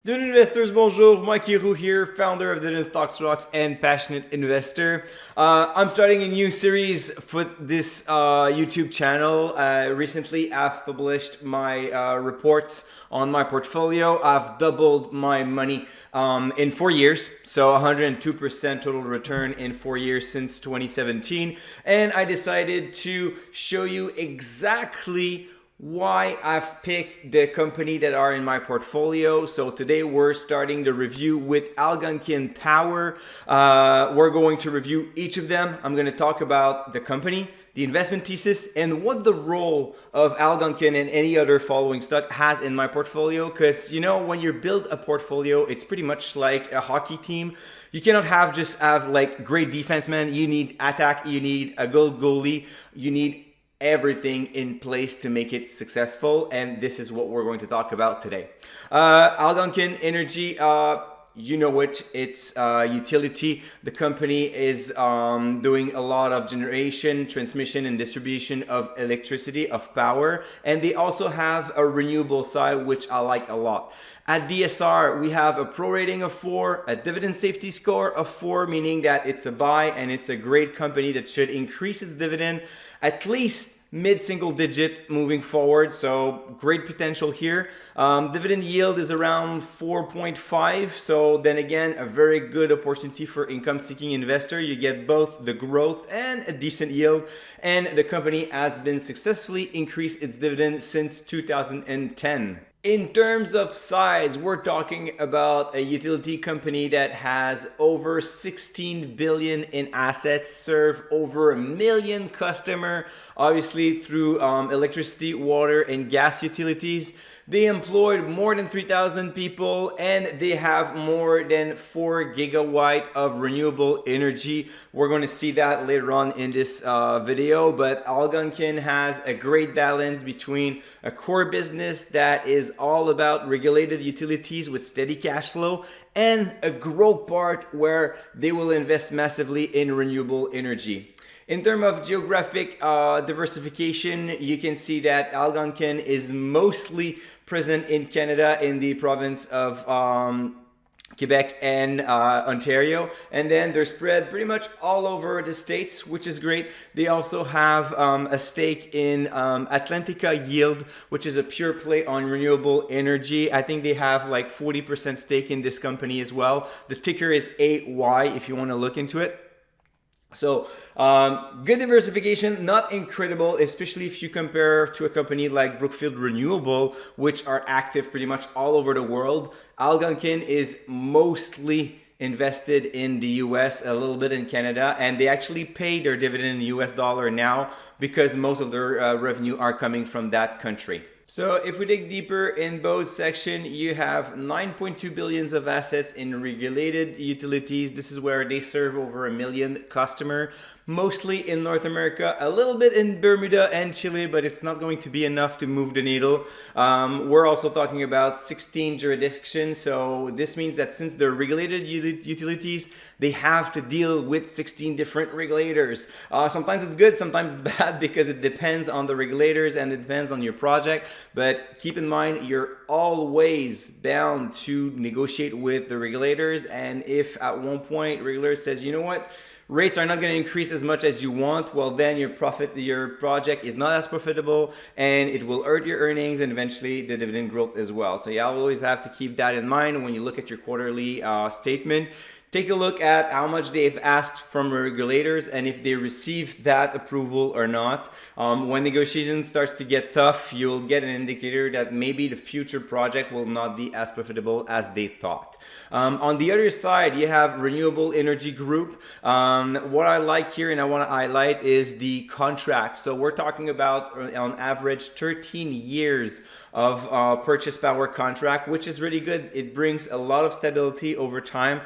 Good investors, bonjour, Mike Hiru here, founder of Dividend Stocks and passionate investor. I'm starting a new series for this YouTube channel. Recently, I've published my reports on my portfolio. I've doubled my money in 4 years, so 102% total return in 4 years since 2017. And I decided to show you exactly why I've picked the company that are in my portfolio. So today we're starting the review with Algonquin Power. We're going to review each of them. I'm going to talk about the company, the investment thesis, and what the role of Algonquin and any other following stock has in my portfolio. Because when you build a portfolio, it's pretty much like a hockey team. You cannot have like great defense, man. You need attack, you need a good goalie, you need everything in place to make it successful, and this is what we're going to talk about today. Algonquin Energy, you know it, it's utility. The company is doing a lot of generation, transmission, and distribution of electricity, of power, and they also have a renewable side, which I like a lot. At DSR, we have a pro rating of 4, a dividend safety score of 4, meaning that it's a buy and it's a great company that should increase its dividend at least mid-single digit moving forward, so great potential here. Dividend yield is around 4.5, so then again, a very good opportunity for income-seeking investor. You get both the growth and a decent yield, and the company has been successfully increased its dividend since 2010. In terms of size, we're talking about a utility company that has over 16 billion in assets, serve over 1 million customers, obviously through electricity, water, and gas utilities. They employed more than 3,000 people, and they have more than 4 gigawatt of renewable energy. We're going to see that later on in this video, but Algonquin has a great balance between a core business that is all about regulated utilities with steady cash flow and a growth part where they will invest massively in renewable energy. In terms of geographic diversification, you can see that Algonquin is mostly present in Canada, in the province of Quebec and Ontario, and then they're spread pretty much all over the states, which is great. They also have a stake in Atlantica Yield, which is a pure play on renewable energy. I think they have like 40% stake in this company as well. The ticker is AY if you want to look into it. So good diversification, not incredible, especially if you compare to a company like Brookfield Renewable, which are active pretty much all over the world. Algonquin is mostly invested in the US, a little bit in Canada, and they actually pay their dividend in US dollar now because most of their revenue are coming from that country. So if we dig deeper in both section, you have 9.2 billions of assets in regulated utilities. This is where they serve over 1 million customers, mostly in North America, a little bit in Bermuda and Chile, but it's not going to be enough to move the needle. We're also talking about 16 jurisdictions. So this means that since they're regulated utilities, they have to deal with 16 different regulators. Sometimes it's good, sometimes it's bad because it depends on the regulators and it depends on your project. But keep in mind, you're always bound to negotiate with the regulators. And if at one point regulator says, you know what, rates are not going to increase as much as you want, well then your project is not as profitable and it will hurt your earnings and eventually the dividend growth as well. So you always have to keep that in mind when you look at your quarterly statement. Take a look at how much they've asked from regulators and if they received that approval or not. When negotiations starts to get tough, you'll get an indicator that maybe the future project will not be as profitable as they thought. On the other side, you have Renewable Energy Group. What I like here and I want to highlight is the contract. So we're talking about on average 13 years of purchase power contract, which is really good. It brings a lot of stability over time.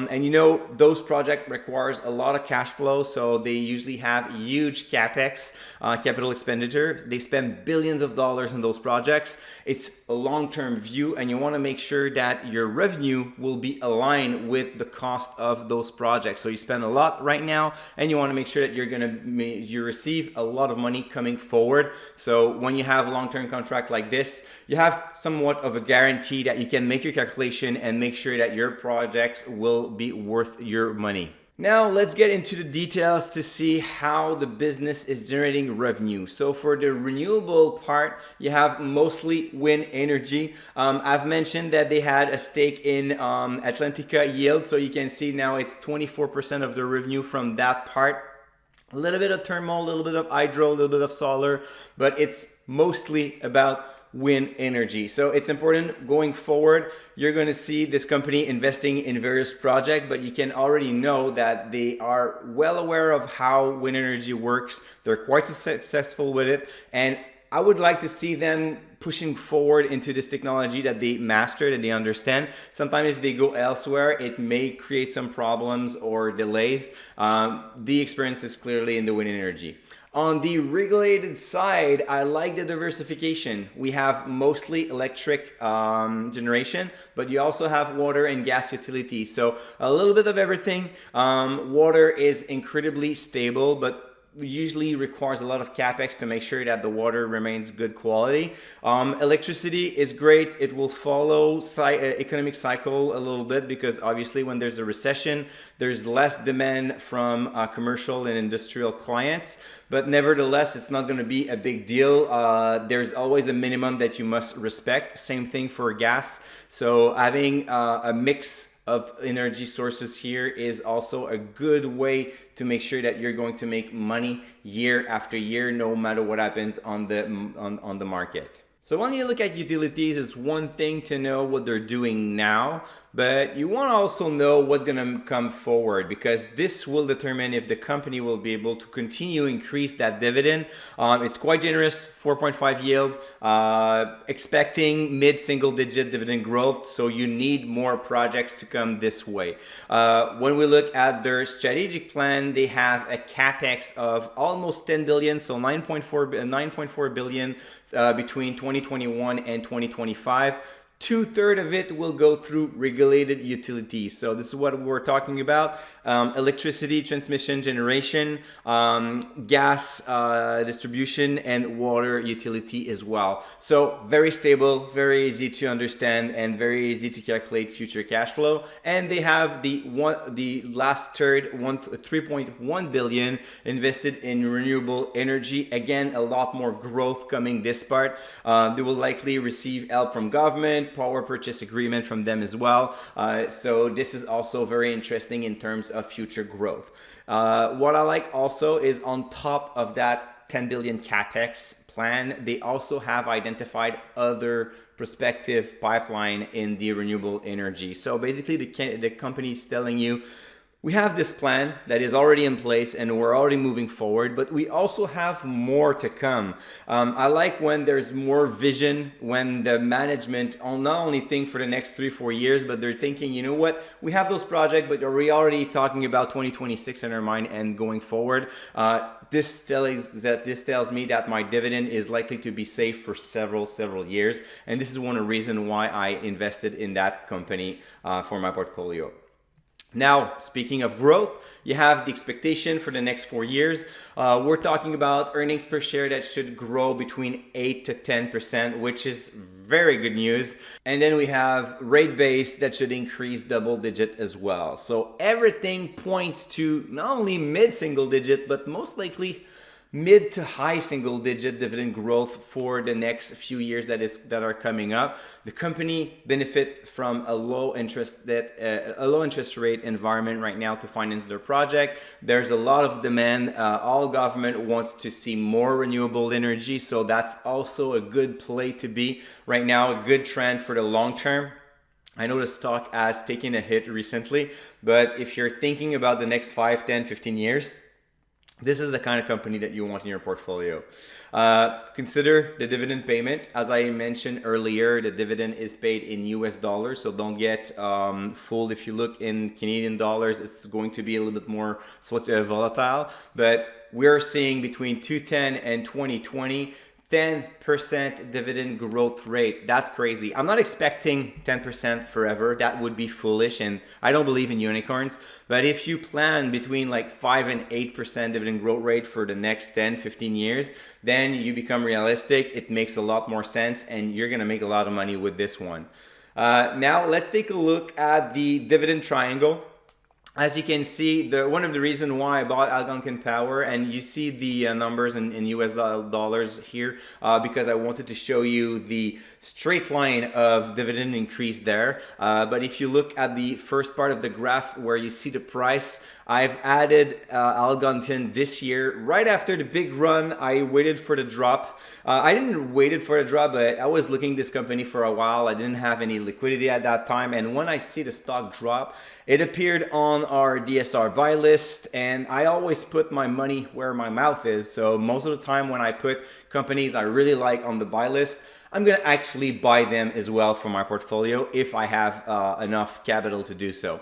And those projects requires a lot of cash flow. So they usually have huge CapEx, capital expenditure. They spend billions of dollars on those projects. It's a long-term view and you want to make sure that your revenue will be aligned with the cost of those projects. So you spend a lot right now and you want to make sure that you receive a lot of money coming forward. So when you have a long-term contract like this, this, you have somewhat of a guarantee that you can make your calculation and make sure that your projects will be worth your money. Now let's get into the details to see how the business is generating revenue. So for the renewable part, you have mostly wind energy. I've mentioned that they had a stake in Atlantica Yield, so you can see now it's 24% of the revenue from that part. A little bit of thermal, a little bit of hydro, a little bit of solar, but it's mostly about wind energy. So it's important going forward. You're going to see this company investing in various projects, but you can already know that they are well aware of how wind energy works. They're quite successful with it, and I would like to see them pushing forward into this technology that they mastered and they understand. Sometimes if they go elsewhere, it may create some problems or delays. The experience is clearly in the wind energy. On the regulated side, I like the diversification. We have mostly electric generation, but you also have water and gas utility. So a little bit of everything. Water is incredibly stable, but usually requires a lot of capex to make sure that the water remains good quality. Electricity is great. It will follow economic cycle a little bit, because obviously when there's a recession, there's less demand from commercial and industrial clients, but nevertheless, it's not going to be a big deal. There's always a minimum that you must respect. Same thing for gas. So having a mix of energy sources here is also a good way to make sure that you're going to make money year after year, no matter what happens on the market. So when you look at utilities, it's one thing to know what they're doing now, but you want to also know what's going to come forward, because this will determine if the company will be able to continue increase that dividend. It's quite generous, 4.5 yield, expecting mid-single digit dividend growth. So you need more projects to come this way. When we look at their strategic plan, they have a capex of almost 10 billion, so 9.4 billion between 2021 and 2025. 2/3 of it will go through regulated utilities. So this is what we're talking about. Electricity transmission generation, gas distribution, and water utility as well. So very stable, very easy to understand, and very easy to calculate future cash flow. And they have the last third, 3.1 billion invested in renewable energy. Again, a lot more growth coming this part. They will likely receive help from government, power purchase agreement from them as well. So this is also very interesting in terms of future growth. What I like also is, on top of that 10 billion capex plan, they also have identified other prospective pipeline in the renewable energy. So basically the company is telling you, we have this plan that is already in place and we're already moving forward, but we also have more to come. I like when there's more vision, when the management not only think for the next 3-4 years, but they're thinking, you know what, we have those projects, but are we already talking about 2026 in our mind and going forward? This tells me that my dividend is likely to be safe for several years. And this is one of the reasons why I invested in that company for my portfolio. Now, speaking of growth, you have the expectation for the next 4 years. We're talking about earnings per share that should grow between 8 to 10%, which is very good news. And then we have rate base that should increase double digit as well. So everything points to not only mid-single digit, but most likely mid to high single digit dividend growth for the next few years that are coming up. The company benefits from a low interest rate environment right now to finance their project. There's a lot of demand. All government wants to see more renewable energy, so that's also a good play to be right now, a good trend for the long term. I know the stock has taken a hit recently, but if you're thinking about the next 5, 10, 15 years, this is the kind of company that you want in your portfolio. Consider the dividend payment. As I mentioned earlier, the dividend is paid in US dollars, so don't get fooled. If you look in Canadian dollars, it's going to be a little bit more volatile. But we're seeing between 2010 and 2020, 10% dividend growth rate. That's crazy. I'm not expecting 10% forever. That would be foolish, and I don't believe in unicorns. But if you plan between like 5 and 8% dividend growth rate for the next 10, 15 years, then you become realistic. It makes a lot more sense, and you're gonna make a lot of money with this one. Now let's take a look at the dividend triangle. As you can see, one of the reasons why I bought Algonquin Power, and you see the numbers in US dollars here, because I wanted to show you the straight line of dividend increase there. But if you look at the first part of the graph where you see the price, I've added Algonquin this year. Right after the big run, I waited for the drop. I didn't wait for a drop, but I was looking at this company for a while. I didn't have any liquidity at that time. And when I see the stock drop, it appeared on our DSR buy list. And I always put my money where my mouth is. So most of the time when I put companies I really like on the buy list, I'm going to actually buy them as well for my portfolio if I have enough capital to do so.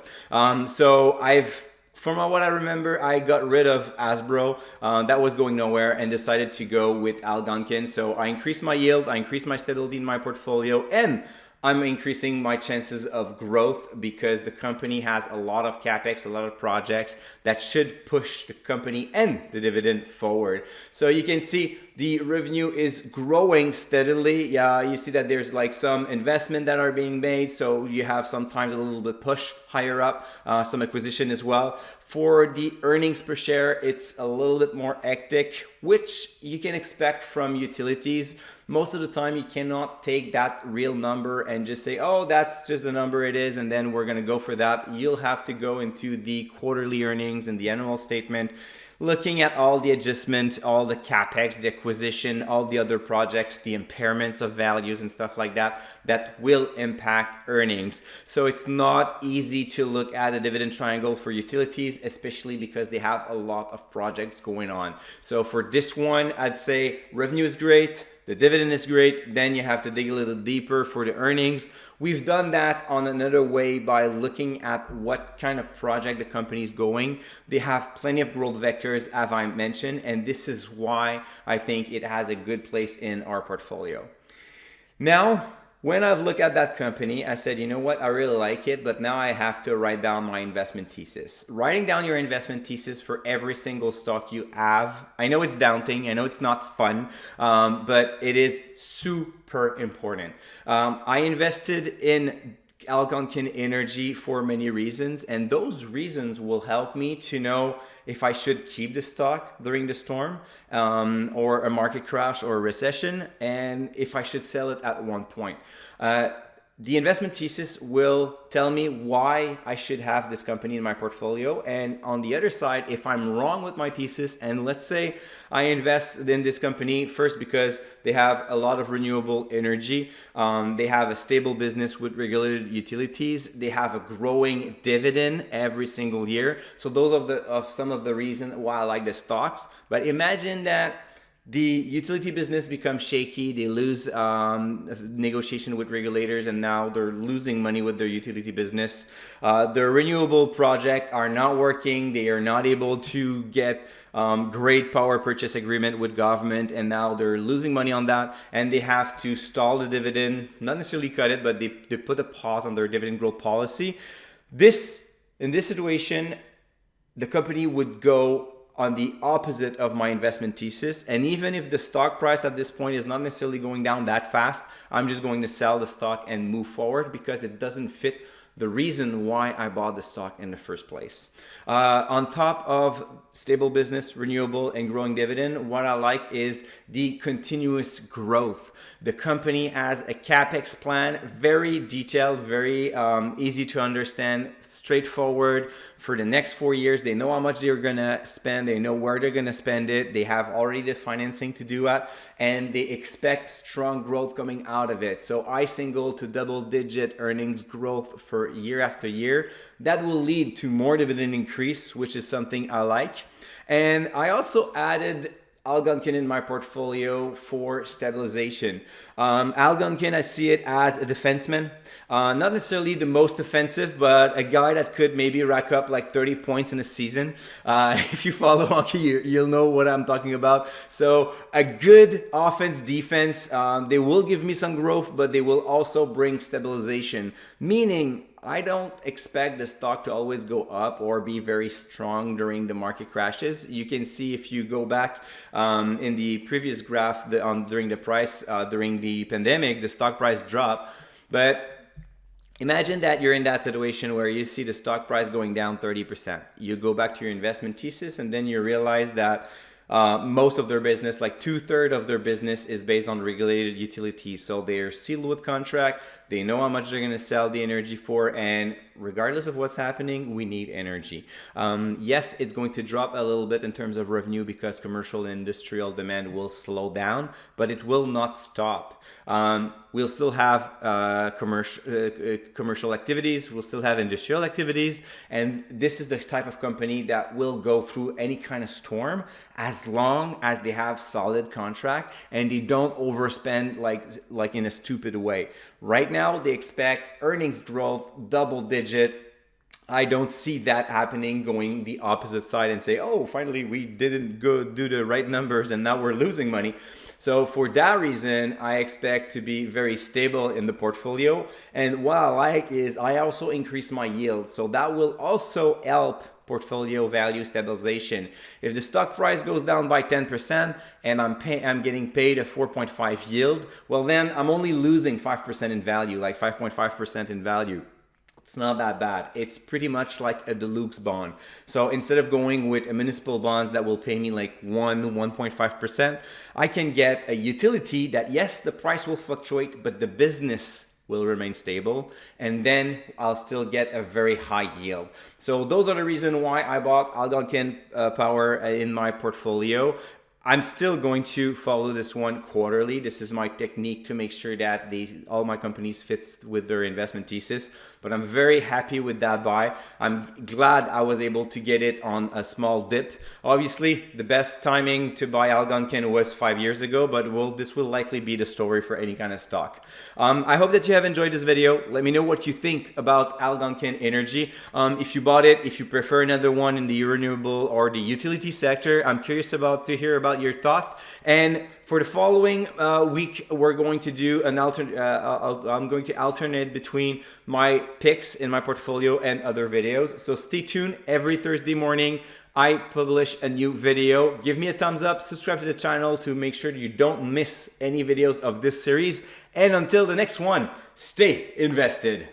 From what I remember, I got rid of Asbro. That was going nowhere and decided to go with Algonquin. So I increased my yield, I increased my stability in my portfolio, and I'm increasing my chances of growth because the company has a lot of capex, a lot of projects that should push the company and the dividend forward. So you can see the revenue is growing steadily. Yeah, you see that there's like some investment that are being made. So you have sometimes a little bit push higher up, some acquisition as well. For the earnings per share, it's a little bit more hectic, which you can expect from utilities. Most of the time, you cannot take that real number and just say, oh, that's just the number it is, and then we're going to go for that. You'll have to go into the quarterly earnings and the annual statement, looking at all the adjustments, all the capex, the acquisition, all the other projects, the impairments of values and stuff like that, that will impact earnings. So it's not easy to look at a dividend triangle for utilities, especially because they have a lot of projects going on. So for this one, I'd say revenue is great. The dividend is great. Then you have to dig a little deeper for the earnings. We've done that on another way by looking at what kind of project the company is going. They have plenty of growth vectors, as I mentioned, and this is why I think it has a good place in our portfolio. Now, when I've looked at that company, I said, you know what, I really like it, but now I have to write down my investment thesis. Writing down your investment thesis for every single stock you have, I know it's daunting, I know it's not fun, but it is super important. I invested in Algonquin Energy for many reasons, and those reasons will help me to know if I should keep the stock during the storm or a market crash or a recession, and if I should sell it at one point. The investment thesis will tell me why I should have this company in my portfolio. And on the other side, if I'm wrong with my thesis, and let's say I invest in this company first because they have a lot of renewable energy, they have a stable business with regulated utilities, they have a growing dividend every single year. So those are some of the reasons why I like the stocks. But imagine that the utility business becomes shaky, they lose negotiation with regulators, and now they're losing money with their utility business. Their renewable project are not working, they are not able to get great power purchase agreement with government, and now they're losing money on that, and they have to stall the dividend, not necessarily cut it, but they put a pause on their dividend growth policy. In this situation, the company would go on the opposite of my investment thesis. And even if the stock price at this point is not necessarily going down that fast, I'm just going to sell the stock and move forward because it doesn't fit the reason why I bought the stock in the first place. On top of stable business, renewable, and growing dividend, what I like is the continuous growth. The company has a capex plan, very detailed, very easy to understand, straightforward. For the next 4 years, they know how much they're gonna spend, they know where they're gonna spend it, they have already the financing to do that, and they expect strong growth coming out of it. So high single to double-digit earnings growth for year after year. That will lead to more dividend increase, which is something I like. And I also added Algonquin in my portfolio for stabilization. Algonquin, I see it as a defenseman. Not necessarily the most offensive, but a guy that could maybe rack up like 30 points in a season. If you follow hockey, you'll know what I'm talking about. So a good offense, defense, they will give me some growth, but they will also bring stabilization. Meaning, I don't expect the stock to always go up or be very strong during the market crashes. You can see if you go back in the previous graph during the price, during the pandemic, the stock price dropped. But imagine that you're in that situation where you see the stock price going down 30%. You go back to your investment thesis and then you realize that most of their business, like 2/3 of their business, is based on regulated utilities. So they're sealed with contract. They know how much they're going to sell the energy for, and regardless of what's happening, we need energy. Yes, it's going to drop a little bit in terms of revenue because commercial and industrial demand will slow down, but it will not stop. We'll still have commercial activities, we'll still have industrial activities, and this is the type of company that will go through any kind of storm as long as they have solid contract and they don't overspend like in a stupid way. Right now, they expect earnings growth double digit. I don't see that happening, going the opposite side and say, oh, finally we didn't go do the right numbers and now we're losing money. So for that reason, I expect to be very stable in the portfolio. And what I like is I also increase my yield. So that will also help portfolio value stabilization. If the stock price goes down by 10% and I'm getting paid a 4.5 yield, well then I'm only losing 5% in value, like 5.5% in value. It's not that bad. It's pretty much like a deluxe bond. So instead of going with a municipal bonds that will pay me like 1.5%, I can get a utility that, yes, the price will fluctuate, but the business will remain stable, and then I'll still get a very high yield. So those are the reasons why I bought Algonquin Power in my portfolio. I'm still going to follow this one quarterly. This is my technique to make sure that all my companies fits with their investment thesis. But I'm very happy with that buy. I'm glad I was able to get it on a small dip. Obviously, the best timing to buy Algonquin was 5 years ago, but this will likely be the story for any kind of stock. I hope that you have enjoyed this video. Let me know what you think about Algonquin Energy. If you bought it, if you prefer another one in the renewable or the utility sector, I'm curious to hear about your thoughts. And for the following week, we're going to do an I'm going to alternate between my picks in my portfolio and other videos. So stay tuned. Every Thursday morning, I publish a new video. Give me a thumbs up, subscribe to the channel to make sure you don't miss any videos of this series. And until the next one, stay invested.